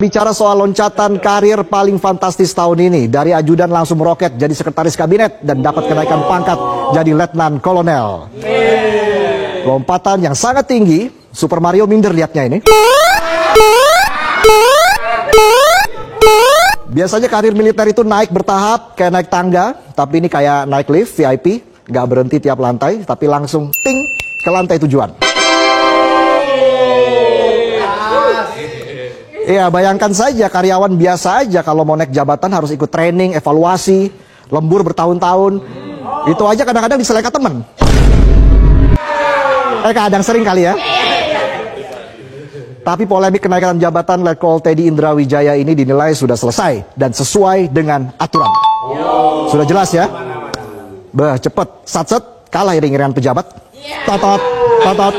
Bicara soal loncatan karir paling fantastis tahun ini, dari ajudan langsung meroket jadi sekretaris kabinet dan dapat kenaikan pangkat jadi letnan kolonel. Lompatan yang sangat tinggi, Super Mario minder lihatnya ini. Biasanya karir militer itu naik bertahap kayak naik tangga, tapi ini kayak naik lift VIP, nggak berhenti tiap lantai, tapi langsung ting ke lantai tujuan. Iya, bayangkan saja karyawan biasa aja kalau mau naik jabatan harus ikut training, evaluasi, lembur bertahun-tahun. Itu aja kadang-kadang diselekat temen. Kadang sering kali ya. Tapi polemik kenaikan jabatan Letkol Teddy Indrawijaya ini dinilai sudah selesai dan sesuai dengan aturan. Sudah jelas ya? Cepet, satset, kalah iring-iringan pejabat. Totot, totot.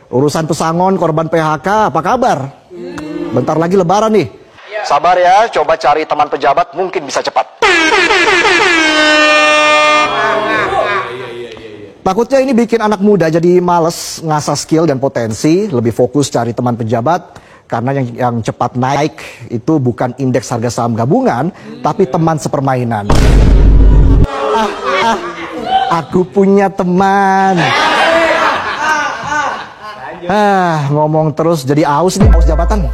Urusan pesangon korban PHK, apa kabar? Bentar lagi lebaran nih. Sabar ya, coba cari teman pejabat, mungkin bisa cepat. Takutnya ini bikin anak muda jadi males ngasah skill dan potensi, lebih fokus cari teman pejabat. Karena yang cepat naik itu bukan indeks harga saham gabungan, tapi teman sepermainan. Aku punya teman. Ngomong terus jadi aus nih, aus jabatan.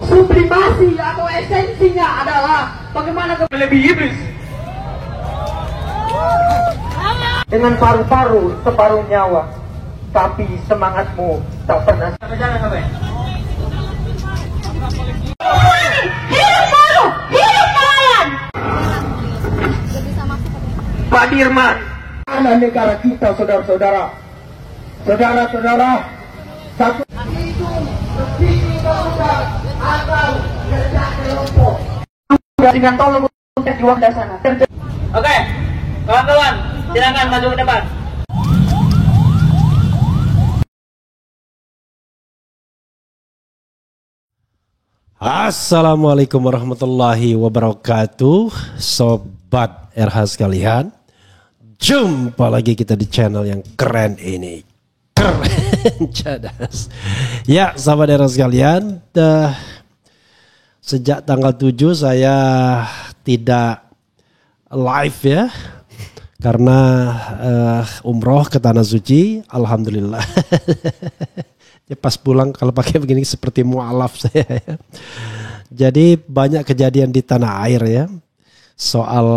Sublimasi atau esensinya adalah bagaimana melebihi iblis. Dengan paru-paru separuh nyawa, tapi semangatmu tak pernah. Jangan sampai. Hidup baru, hidup nelayan. Pak Dirman, anak negara kita, saudara-saudara, saudara-saudara, satu hidup bersih atau kerja kelompok. Dengan tolong untuk juang di sana. Oke, kawan-kawan, silakan maju ke depan. Assalamualaikum warahmatullahi wabarakatuh, sobat RH sekalian. Jumpa lagi kita di channel yang keren ini. Keren, cadas. Ya, sahabat RH sekalian, sejak tanggal 7 saya tidak live ya. Karena umroh ke Tanah Suci, alhamdulillah. Ya pas pulang kalau pakai begini seperti mualaf saya ya. Jadi banyak kejadian di tanah air ya. Soal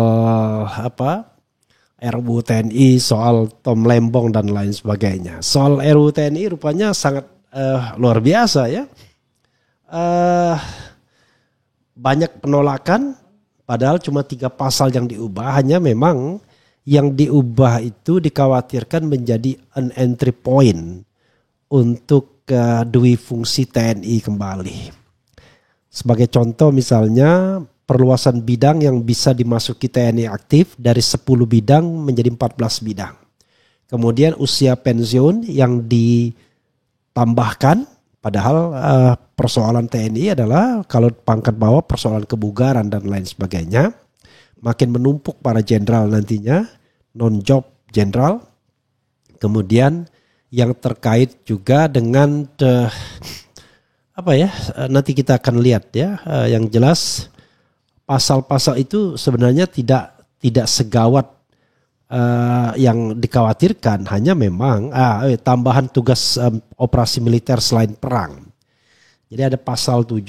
RUU TNI, soal Tom Lembong dan lain sebagainya. Soal RUU TNI rupanya sangat luar biasa ya. Banyak penolakan, padahal cuma 3 pasal yang diubah. Hanya memang yang diubah itu dikhawatirkan menjadi an entry point untuk dui fungsi TNI kembali. Sebagai contoh misalnya perluasan bidang yang bisa dimasuki TNI aktif dari 10 bidang menjadi 14 bidang. Kemudian usia pensiun yang ditambahkan, padahal persoalan TNI adalah kalau pangkat bawah persoalan kebugaran dan lain sebagainya. Makin menumpuk para jenderal nantinya, non-job jenderal. Kemudian yang terkait juga dengan nanti kita akan lihat ya, yang jelas pasal-pasal itu sebenarnya tidak segawat yang dikhawatirkan. Hanya memang tambahan tugas operasi militer selain perang. Jadi ada pasal 7,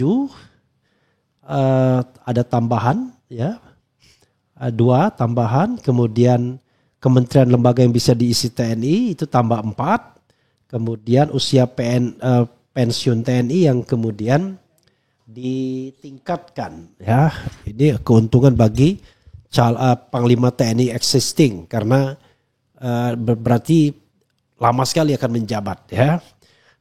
ada tambahan ya, 2 tambahan, kemudian kementerian lembaga yang bisa diisi TNI itu tambah 4, kemudian usia pensiun TNI yang kemudian ditingkatkan ya. Ini keuntungan bagi Panglima TNI existing karena berarti lama sekali akan menjabat ya.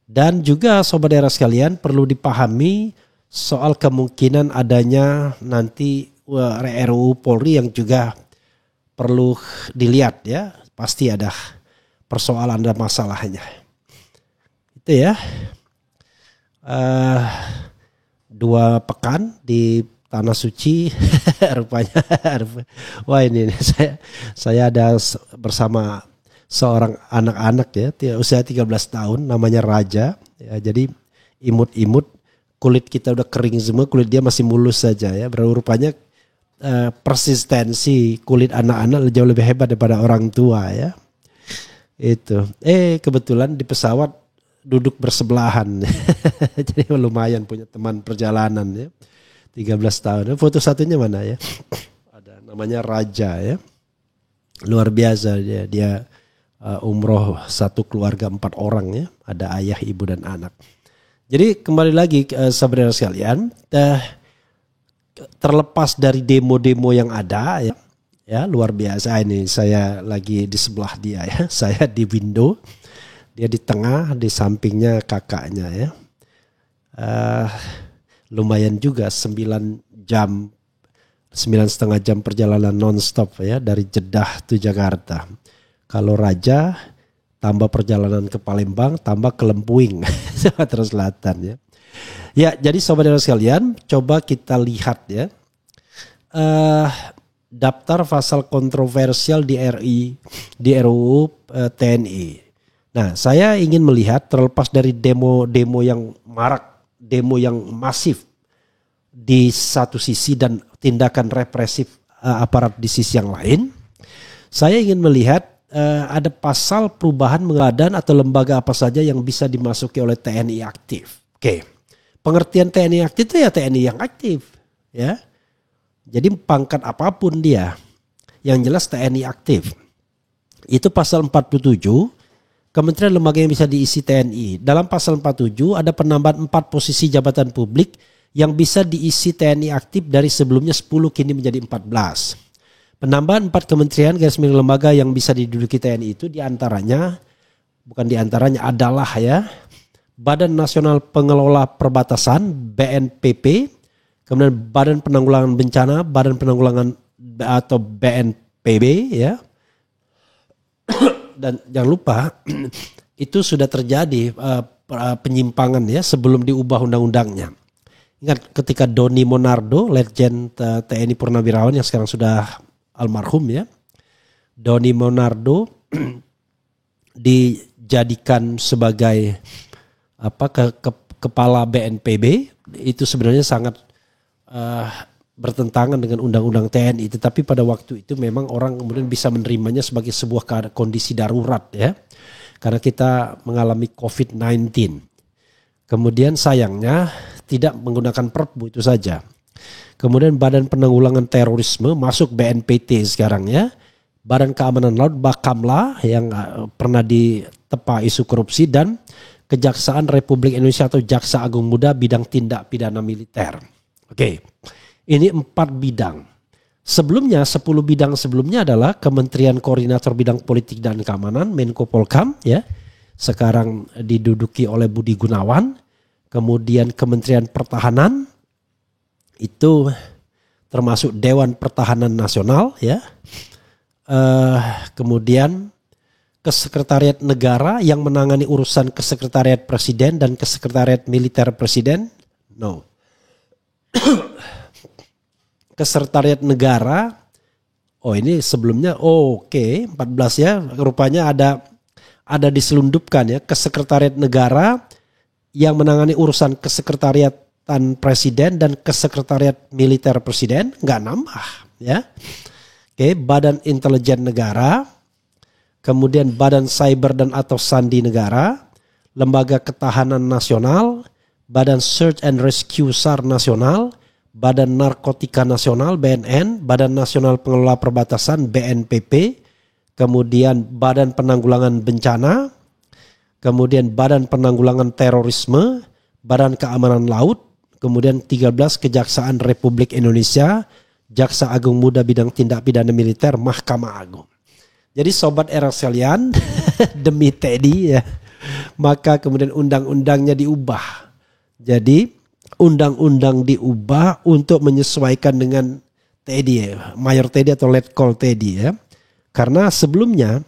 Dan juga sobat daerah sekalian perlu dipahami soal kemungkinan adanya nanti RUU Polri yang juga perlu dilihat ya. Pasti ada persoalan dan masalahnya. Itu ya. 2 pekan di Tanah Suci rupanya. Wah ini saya ada bersama seorang anak-anak ya, usia 13 tahun namanya Raja ya, jadi imut-imut, kulit kita udah kering semua, kulit dia masih mulus saja ya. Rupanya persistensi kulit anak-anak jauh lebih hebat daripada orang tua ya. Itu. Kebetulan di pesawat duduk bersebelahan. Jadi lumayan punya teman perjalanan ya. 13 tahun. Foto satunya mana ya? Ada namanya Raja ya. Luar biasa dia umroh satu keluarga 4 orang ya. Ada ayah, ibu dan anak. Jadi kembali lagi saudara sekalian, terlepas dari demo-demo yang ada ya luar biasa. Ini saya lagi di sebelah dia ya. Saya di window. Dia di tengah, di sampingnya kakaknya ya. Lumayan juga 9,5 jam perjalanan non-stop ya dari Jeddah ke Jakarta. Kalau Raja tambah perjalanan ke Palembang, tambah ke Lempuing, Sumatera Selatan ya. Ya, jadi sobat daerah sekalian, coba kita lihat ya. Daftar pasal kontroversial di RUU TNI. Nah, saya ingin melihat terlepas dari demo yang marak, demo yang masif di satu sisi dan tindakan represif aparat di sisi yang lain, saya ingin melihat ada pasal perubahan badan atau lembaga apa saja yang bisa dimasuki oleh TNI aktif. Oke. Pengertian TNI aktif itu ya TNI yang aktif, ya. Jadi pangkat apapun dia, yang jelas TNI aktif. Itu pasal 47. Kementerian lembaga yang bisa diisi TNI. Dalam pasal 47 ada penambahan 4 posisi jabatan publik yang bisa diisi TNI aktif dari sebelumnya 10 kini menjadi 14. Penambahan 4 kementerian garis miring lembaga yang bisa diduduki TNI itu adalah ya Badan Nasional Pengelola Perbatasan BNPP, kemudian Badan Penanggulangan Bencana, Badan Penanggulangan atau BNPB ya. Dan jangan lupa itu sudah terjadi penyimpangan ya sebelum diubah undang-undangnya. Ingat ketika Doni Monardo, Letjen TNI Purnawirawan yang sekarang sudah almarhum ya. Doni Monardo dijadikan sebagai kepala BNPB, itu sebenarnya sangat bertentangan dengan undang-undang TNI, tetapi pada waktu itu memang orang kemudian bisa menerimanya sebagai sebuah kondisi darurat ya, karena kita mengalami COVID-19. Kemudian sayangnya tidak menggunakan Perpu itu saja. Kemudian Badan Penanggulangan Terorisme masuk BNPT sekarang ya. Badan Keamanan Laut Bakamla yang pernah ditepa isu korupsi, dan Kejaksaan Republik Indonesia atau Jaksa Agung Muda bidang tindak pidana militer. Oke, ini 4 bidang. Sebelumnya 10 bidang sebelumnya adalah Kementerian Koordinator Bidang Politik dan Keamanan Menko Polkam, ya. Sekarang diduduki oleh Budi Gunawan. Kemudian Kementerian Pertahanan itu termasuk Dewan Pertahanan Nasional, ya. Kemudian Kesekretariat Negara yang menangani urusan Kesekretariat Presiden dan Kesekretariat Militer Presiden. Kesekretariat Negara. Oh, ini sebelumnya. Oke, 14 ya. Rupanya ada diselundupkan ya. Kesekretariat Negara yang menangani urusan Kesekretariatan Presiden dan Kesekretariat Militer Presiden, nggak nambah ya. Oke, Badan Intelijen Negara, kemudian Badan Cyber dan atau Sandi Negara, Lembaga Ketahanan Nasional, Badan Search and Rescue SAR Nasional, Badan Narkotika Nasional BNN, Badan Nasional Pengelola Perbatasan BNPP, kemudian Badan Penanggulangan Bencana, kemudian Badan Penanggulangan Terorisme, Badan Keamanan Laut, kemudian 13 Kejaksaan Republik Indonesia, Jaksa Agung Muda bidang tindak pidana militer, Mahkamah Agung. Jadi sobat era sekalian, demi Teddy ya, maka kemudian undang-undangnya diubah. Jadi undang-undang diubah untuk menyesuaikan dengan Teddy ya, Mayor Teddy atau Letkol Teddy ya. Karena sebelumnya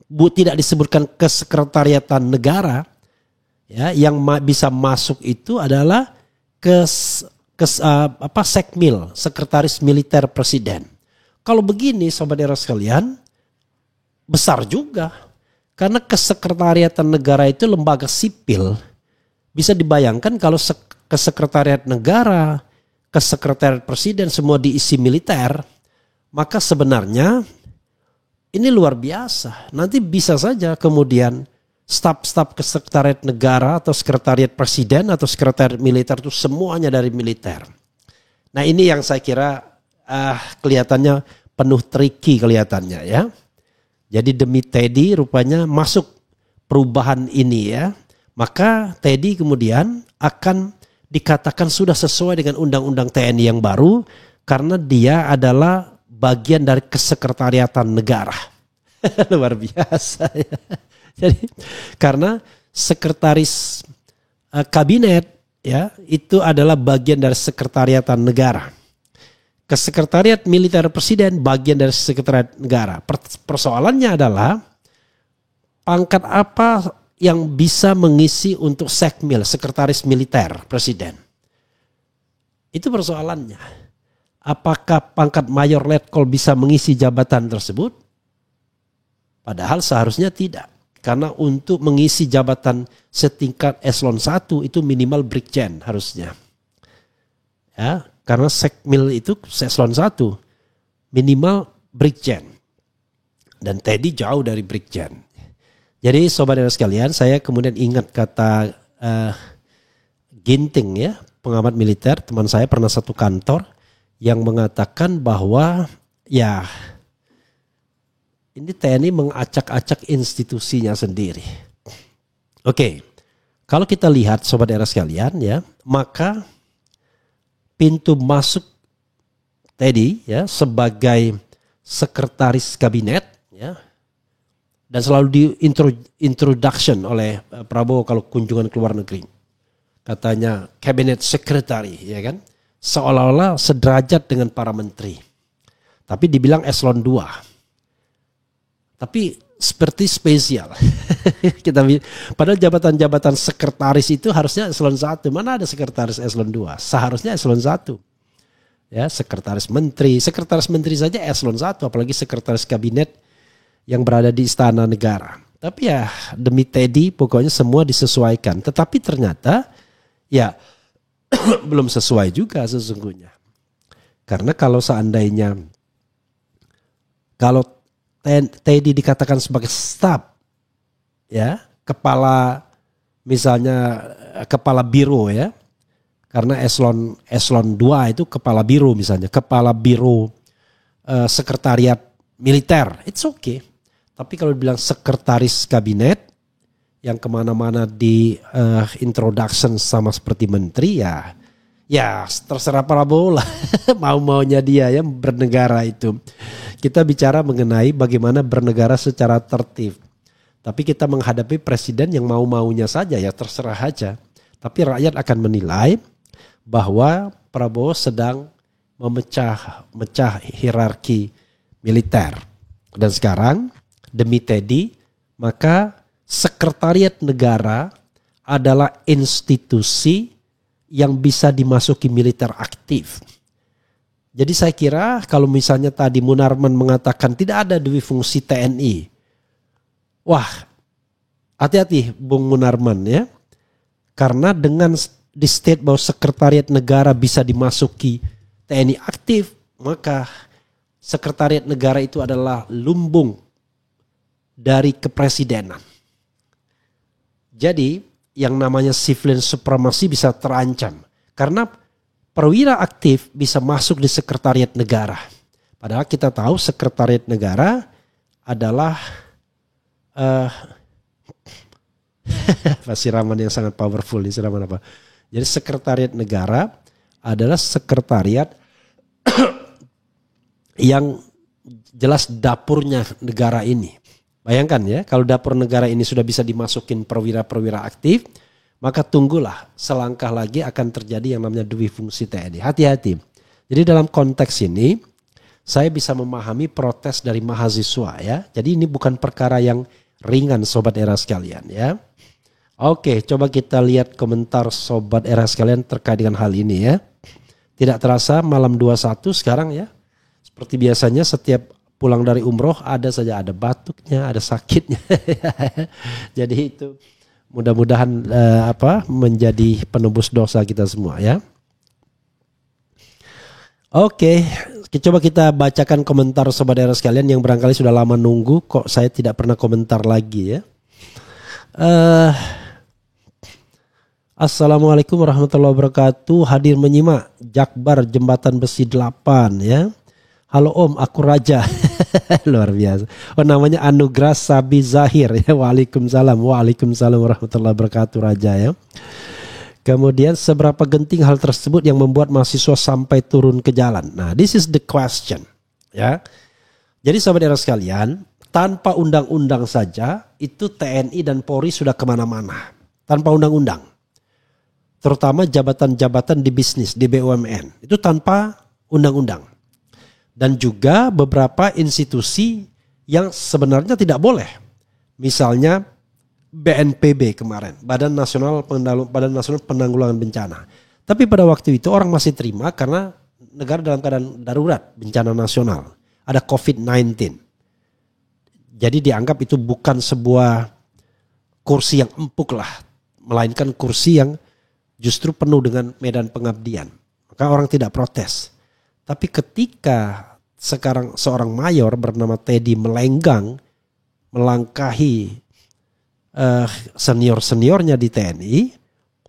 tidak disebutkan Kesekretariatan Negara ya, yang bisa masuk itu adalah Sekmil, Sekretaris Militer Presiden. Kalau begini sobat era sekalian, besar juga. Karena Kesekretariatan Negara itu lembaga sipil. Bisa dibayangkan kalau Kesekretariat Negara, Kesekretariat Presiden semua diisi militer, maka sebenarnya ini luar biasa. Nanti bisa saja kemudian staf-staf Kesekretariat Negara atau Sekretariat Presiden atau Sekretariat Militer itu semuanya dari militer. Nah, ini yang saya kira kelihatannya penuh tricky kelihatannya ya. Jadi demi Teddy rupanya masuk perubahan ini ya. Maka Teddy kemudian akan dikatakan sudah sesuai dengan Undang-Undang TNI yang baru karena dia adalah bagian dari Kesekretariatan Negara. Luar biasa ya. Jadi karena sekretaris kabinet ya itu adalah bagian dari Sekretariatan Negara. Kesekretariat Militer Presiden bagian dari Sekretariat Negara. Persoalannya adalah pangkat apa yang bisa mengisi untuk Sekmil, Sekretaris Militer Presiden. Itu persoalannya. Apakah pangkat Mayor Letkol bisa mengisi jabatan tersebut? Padahal seharusnya tidak. Karena untuk mengisi jabatan setingkat eselon 1 itu minimal Brigjen harusnya. Ya, karena Sekmil itu eselon 1 minimal Brigjen. Dan Teddy jauh dari Brigjen. Jadi sobat sekalian, saya kemudian ingat kata Ginting ya, pengamat militer, teman saya pernah satu kantor yang mengatakan bahwa ya ini TNI mengacak-acak institusinya sendiri. Oke, kalau kita lihat sobat era sekalian ya, maka pintu masuk Teddy ya sebagai sekretaris kabinet ya, dan selalu diintroduction oleh Prabowo kalau kunjungan ke luar negeri. Katanya cabinet secretary ya kan, seolah-olah sederajat dengan para menteri. Tapi dibilang eselon 2. Tapi seperti spesial. Padahal jabatan-jabatan sekretaris itu harusnya eselon 1. Mana ada sekretaris eselon 2? Seharusnya eselon 1. Ya, sekretaris menteri saja eselon 1, apalagi sekretaris kabinet yang berada di istana negara. Tapi ya demi Teddy pokoknya semua disesuaikan. Tetapi ternyata ya belum sesuai juga sesungguhnya. Karena kalau seandainya Teddy dikatakan sebagai staf, ya kepala misalnya kepala biro ya, karena eselon 2 itu kepala biro misalnya, kepala biro sekretariat militer, it's okay. Tapi kalau dibilang sekretaris kabinet yang kemana-mana di introduction sama seperti menteri, ya terserah Prabowo lah. Mau-maunya dia ya bernegara itu. Kita bicara mengenai bagaimana bernegara secara tertib. Tapi kita menghadapi presiden yang mau-maunya saja, ya terserah aja. Tapi rakyat akan menilai bahwa Prabowo sedang memecah hierarki militer. Dan sekarang demi Teddy, maka sekretariat negara adalah institusi yang bisa dimasuki militer aktif. Jadi saya kira kalau misalnya tadi Munarman mengatakan tidak ada dui fungsi TNI. Wah, hati-hati Bung Munarman ya. Karena dengan di state bahwa sekretariat negara bisa dimasuki TNI aktif, maka sekretariat negara itu adalah lumbung dari kepresidenan. Jadi yang namanya civilian supremacy bisa terancam. Karena perwira aktif bisa masuk di sekretariat negara. Padahal kita tahu sekretariat negara adalah siraman yang sangat powerful di siraman apa. Jadi sekretariat negara adalah sekretariat yang jelas dapurnya negara ini. Bayangkan ya, kalau dapur negara ini sudah bisa dimasukin perwira-perwira aktif, maka tunggulah selangkah lagi akan terjadi yang namanya dui fungsi TNI. Hati-hati. Jadi dalam konteks ini, saya bisa memahami protes dari mahasiswa ya. Jadi ini bukan perkara yang ringan Sobat Era sekalian ya. Oke, coba kita lihat komentar Sobat Era sekalian terkait dengan hal ini ya. Tidak terasa malam 21 sekarang ya. Seperti biasanya setiap pulang dari umroh ada batuknya, ada sakitnya. Jadi itu mudah-mudahan menjadi penebus dosa kita semua ya. Oke, coba kita bacakan komentar Sobat Era sekalian yang barangkali sudah lama nunggu kok saya tidak pernah komentar lagi ya. Assalamualaikum warahmatullahi wabarakatuh. Hadir menyimak Jakbar Jembatan Besi 8 ya. Halo Om, aku Raja. Luar biasa. Oh, namanya Anugrah Sabi Zahir ya. Waalaikumsalam. Waalaikumsalam warahmatullahi wabarakatuh Raja ya. Kemudian seberapa genting hal tersebut yang membuat mahasiswa sampai turun ke jalan. Nah, this is the question ya. Jadi Sobat Era sekalian, tanpa undang-undang saja itu TNI dan Polri sudah kemana-mana. Tanpa undang-undang. Terutama jabatan-jabatan di bisnis, di BUMN. Itu tanpa undang-undang. Dan juga beberapa institusi yang sebenarnya tidak boleh. Misalnya BNPB kemarin, Badan Nasional Penanggulangan Bencana. Tapi pada waktu itu orang masih terima karena negara dalam keadaan darurat, bencana nasional. Ada COVID-19. Jadi dianggap itu bukan sebuah kursi yang empuk lah. Melainkan kursi yang justru penuh dengan medan pengabdian. Maka orang tidak protes. Tapi ketika sekarang seorang mayor bernama Teddy melangkahi senior-seniornya di TNI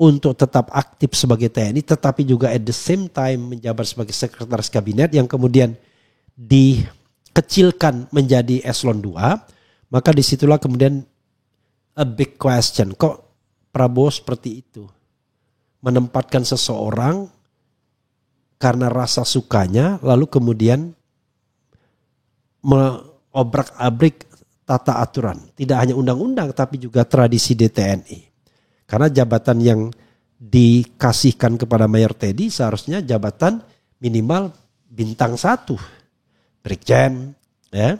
untuk tetap aktif sebagai TNI, tetapi juga at the same time menjabat sebagai sekretaris kabinet yang kemudian dikecilkan menjadi eselon 2, maka disitulah kemudian a big question. Kok Prabowo seperti itu? Menempatkan seseorang karena rasa sukanya, lalu kemudian mengobrak-abrik tata aturan. Tidak hanya undang-undang tapi juga tradisi di TNI. Karena jabatan yang dikasihkan kepada Mayor Teddy seharusnya jabatan minimal bintang 1. Brigjen, ya,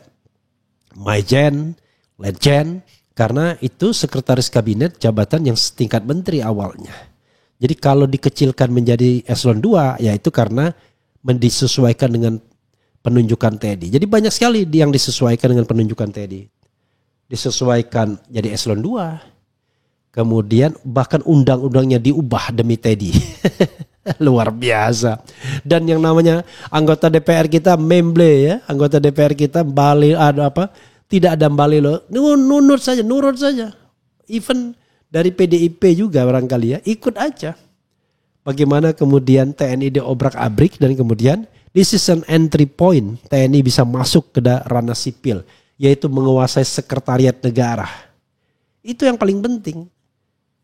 Maijen, Letjen. Karena itu sekretaris kabinet jabatan yang setingkat menteri awalnya. Jadi kalau dikecilkan menjadi eselon 2, ya itu karena disesuaikan dengan penunjukan Teddy. Jadi banyak sekali yang disesuaikan dengan penunjukan Teddy. Disesuaikan jadi eselon 2. Kemudian bahkan undang-undangnya diubah demi Teddy. Luar biasa. Dan yang namanya anggota DPR kita memble ya. Anggota DPR kita tidak ada balilo. Nurut saja. Even dari PDIP juga barangkali ya, ikut aja. bagaimana kemudian TNI diobrak-abrik dan kemudian this is an entry point, TNI bisa masuk ke ranah sipil, yaitu menguasai sekretariat negara. Itu yang paling penting.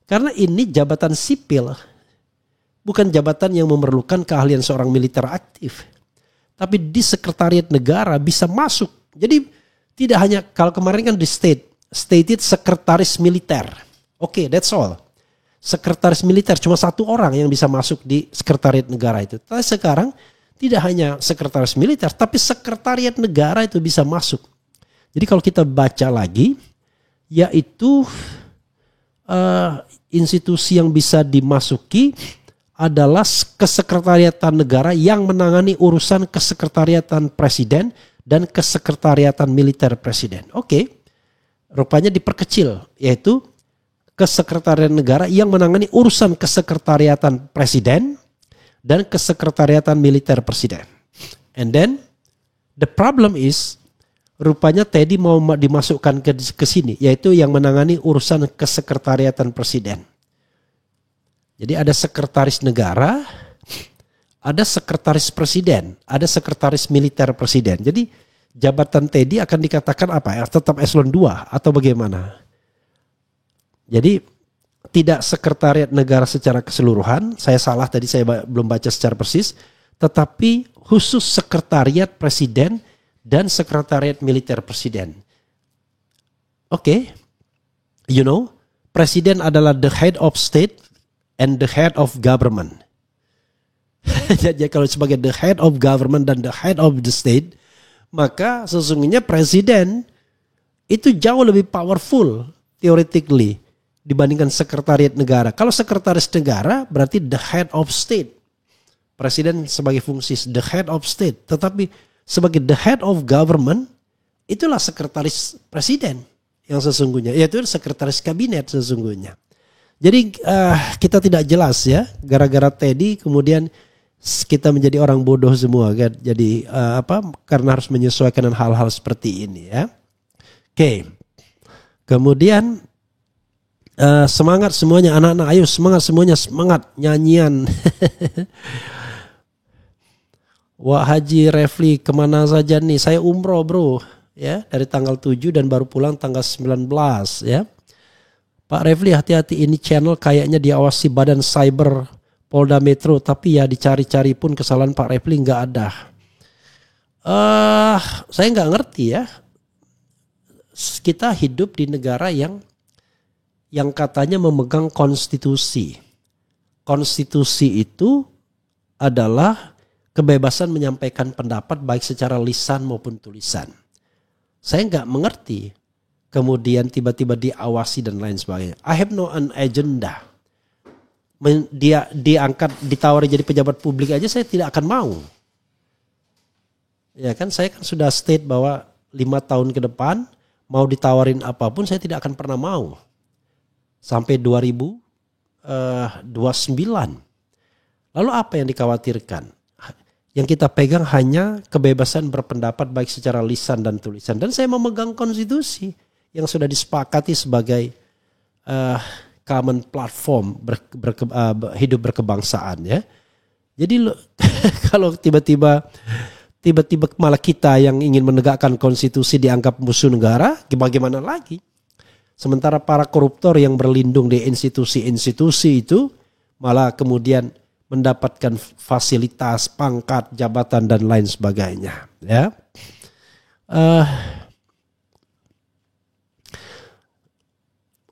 Karena ini jabatan sipil, bukan jabatan yang memerlukan keahlian seorang militer aktif. Tapi di sekretariat negara bisa masuk. Jadi tidak hanya, kalau kemarin kan di stated sekretaris militer. Oke, that's all. Sekretaris militer cuma satu orang yang bisa masuk di sekretariat negara itu. Tapi sekarang tidak hanya sekretaris militer, tapi sekretariat negara itu bisa masuk. Jadi kalau kita baca lagi, yaitu institusi yang bisa dimasuki adalah kesekretariatan negara yang menangani urusan kesekretariatan presiden dan kesekretariatan militer presiden. Oke, rupanya diperkecil, yaitu kesekretariatan negara yang menangani urusan kesekretariatan presiden dan kesekretariatan militer presiden. And then the problem is, rupanya Teddy mau dimasukkan ke sini, yaitu yang menangani urusan kesekretariatan presiden. Jadi ada sekretaris negara, ada sekretaris presiden, ada sekretaris militer presiden. Jadi jabatan Teddy akan dikatakan apa ya? Tetap eselon 2 atau bagaimana? Jadi tidak sekretariat negara secara keseluruhan, saya salah tadi, saya belum baca secara persis, tetapi khusus sekretariat presiden dan sekretariat militer presiden. Oke, you know, presiden adalah the head of state and the head of government. Jadi kalau sebagai the head of government dan the head of the state, maka sesungguhnya presiden itu jauh lebih powerful theoretically dibandingkan sekretariat negara. Kalau sekretaris negara berarti the head of state. Presiden sebagai fungsi the head of state. Tetapi sebagai the head of government, itulah sekretaris presiden yang sesungguhnya. Yaitu sekretaris kabinet sesungguhnya. Jadi kita tidak jelas ya. Gara-gara Teddy kemudian kita menjadi orang bodoh semua kan. Jadi karena harus menyesuaikan dengan hal-hal seperti ini ya. Oke. Kemudian semangat semuanya anak-anak, ayo semangat semuanya, semangat nyanyian. Wah Haji Refli kemana saja nih? Saya umroh bro ya, dari tanggal 7 dan baru pulang tanggal 19 ya. Pak Refli hati-hati, ini channel kayaknya diawasi Badan Cyber Polda Metro, tapi ya dicari-cari pun kesalahan Pak Refli nggak ada. Saya nggak ngerti ya. Kita hidup di negara yang katanya memegang konstitusi. Konstitusi itu adalah kebebasan menyampaikan pendapat baik secara lisan maupun tulisan. Saya nggak mengerti. Kemudian tiba-tiba diawasi dan lain sebagainya. I have no an agenda. Dia diangkat, ditawari jadi pejabat publik aja saya tidak akan mau. Ya kan, saya kan sudah state bahwa 5 tahun ke depan mau ditawarin apapun saya tidak akan pernah mau. Sampai 2029. Lalu apa yang dikhawatirkan? Yang kita pegang hanya kebebasan berpendapat baik secara lisan dan tulisan. Dan saya memegang konstitusi yang sudah disepakati sebagai common platform hidup berkebangsaan ya. Jadi kalau tiba-tiba malah kita yang ingin menegakkan konstitusi dianggap musuh negara, bagaimana lagi? Sementara para koruptor yang berlindung di institusi-institusi itu malah kemudian mendapatkan fasilitas, pangkat, jabatan dan lain sebagainya. Ya.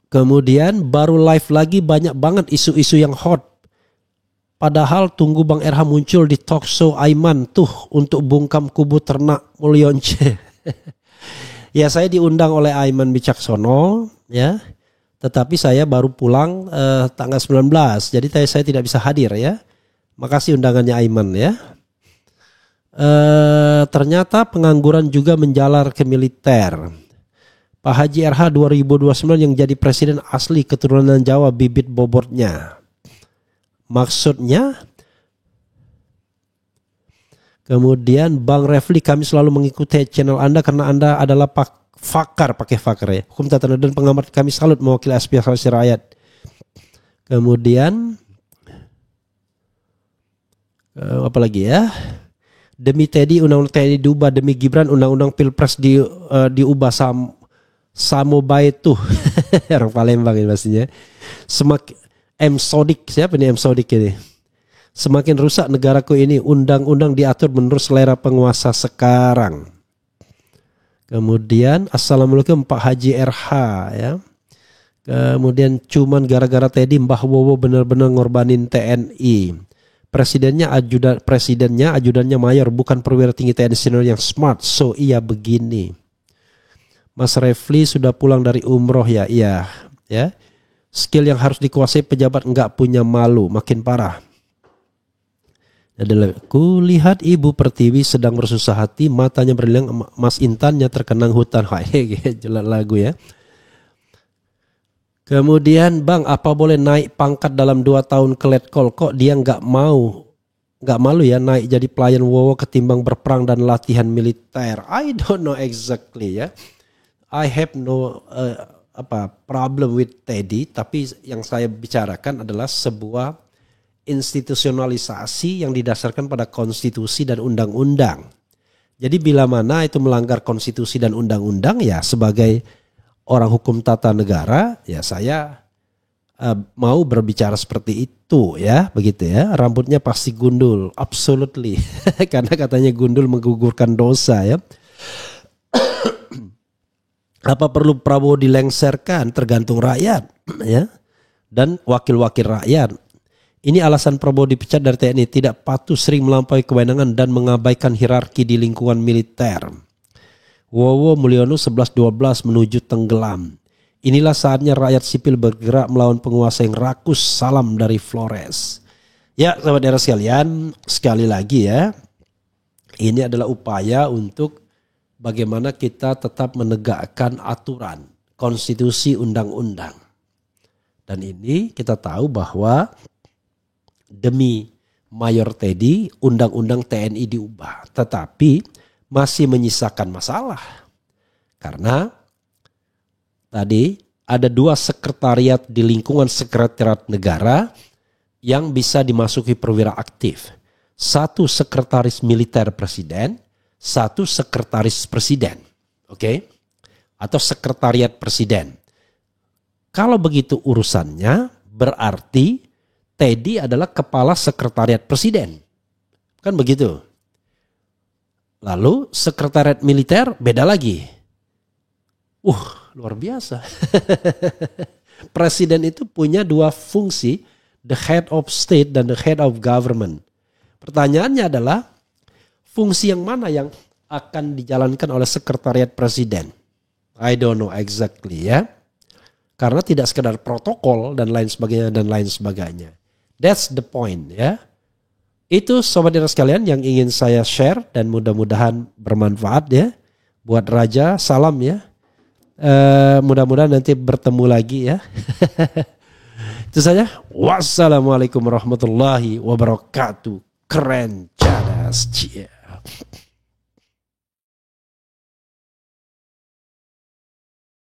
Kemudian baru live lagi banyak banget isu-isu yang hot. Padahal tunggu Bang RH muncul di talk show Aiman tuh untuk bungkam kubu ternak Mulyonce. Ya saya diundang oleh Aiman Wicaksono ya. Tetapi saya baru pulang tanggal 19. Jadi saya tidak bisa hadir ya. Makasih undangannya Aiman ya. Ternyata pengangguran juga menjalar ke militer. Pak Haji RH 2029 yang jadi presiden asli keturunan Jawa bibit bobotnya. Maksudnya? Kemudian Bang Refli, kami selalu mengikuti channel Anda karena Anda adalah pakai fakar ya. Hukum tata negara dan pengamat, kami salut mewakili aspirasi rakyat. Kemudian Apalagi ya? Demi Teddy undang-undang TNI diubah, demi Gibran undang-undang Pilpres diubah Samo baik tuh. Orang Palembang ini pastinya. Semakin M Sodik, siapa nih M Sodik ini? Semakin rusak negaraku ini, undang-undang diatur menurut selera penguasa sekarang. Kemudian Assalamualaikum Pak Haji RH ya. Kemudian cuman gara-gara Teddy Mbah Wowo benar-benar ngorbanin TNI. Presidennya ajudannya mayor, bukan perwira tinggi TNI senior yang smart. So iya begini. Mas Refli sudah pulang dari umroh ya. Iya ya. Skill yang harus dikuasai pejabat nggak punya malu, makin parah. Ku lihat Ibu Pertiwi sedang bersusah hati, matanya berilang, Mas Intannya terkenang hutan. Jelas lagu ya. Kemudian Bang, apa boleh naik pangkat dalam 2 tahun ke Letkol? Kok dia nggak malu ya naik jadi pelayan Wowo ketimbang berperang dan latihan militer? I don't know exactly ya. I have no problem with Teddy, tapi yang saya bicarakan adalah sebuah institusionalisasi yang didasarkan pada konstitusi dan undang-undang. Jadi bila mana itu melanggar konstitusi dan undang-undang, ya sebagai orang hukum tata negara, ya saya mau berbicara seperti itu ya, begitu ya. Rambutnya pasti gundul, absolutely. Karena katanya gundul menggugurkan dosa ya. Apa perlu Prabowo dilengserkan? Tergantung rakyat ya. Dan wakil-wakil rakyat. Ini alasan Prabowo dipecat dari TNI, tidak patuh, sering melampaui kewenangan dan mengabaikan hierarki di lingkungan militer. Wowo Mulyono 11-12 menuju tenggelam. Inilah saatnya rakyat sipil bergerak melawan penguasa yang rakus. Salam dari Flores. Ya sahabat daerah sekalian, sekali lagi ya, ini adalah upaya untuk bagaimana kita tetap menegakkan aturan, konstitusi, undang-undang. Dan ini kita tahu bahwa demi Mayor Teddy, undang-undang TNI diubah. Tetapi masih menyisakan masalah. Karena tadi ada 2 sekretariat di lingkungan sekretariat negara yang bisa dimasuki perwira aktif. 1 sekretaris militer presiden, 1 sekretaris presiden. Oke? Atau sekretariat presiden. Kalau begitu urusannya, berarti Teddy adalah kepala sekretariat presiden. Kan begitu? Lalu sekretariat militer beda lagi. Luar biasa. Presiden itu punya 2 fungsi, the head of state dan the head of government. Pertanyaannya adalah fungsi yang mana yang akan dijalankan oleh sekretariat presiden? I don't know exactly ya. Karena tidak sekedar protokol dan lain sebagainya. That's the point ya. Itu sobat daerah sekalian yang ingin saya share dan mudah-mudahan bermanfaat ya. Buat Raja, salam ya. Mudah-mudahan nanti bertemu lagi ya. Itu saja. Wassalamualaikum warahmatullahi wabarakatuh. Keren, cadas.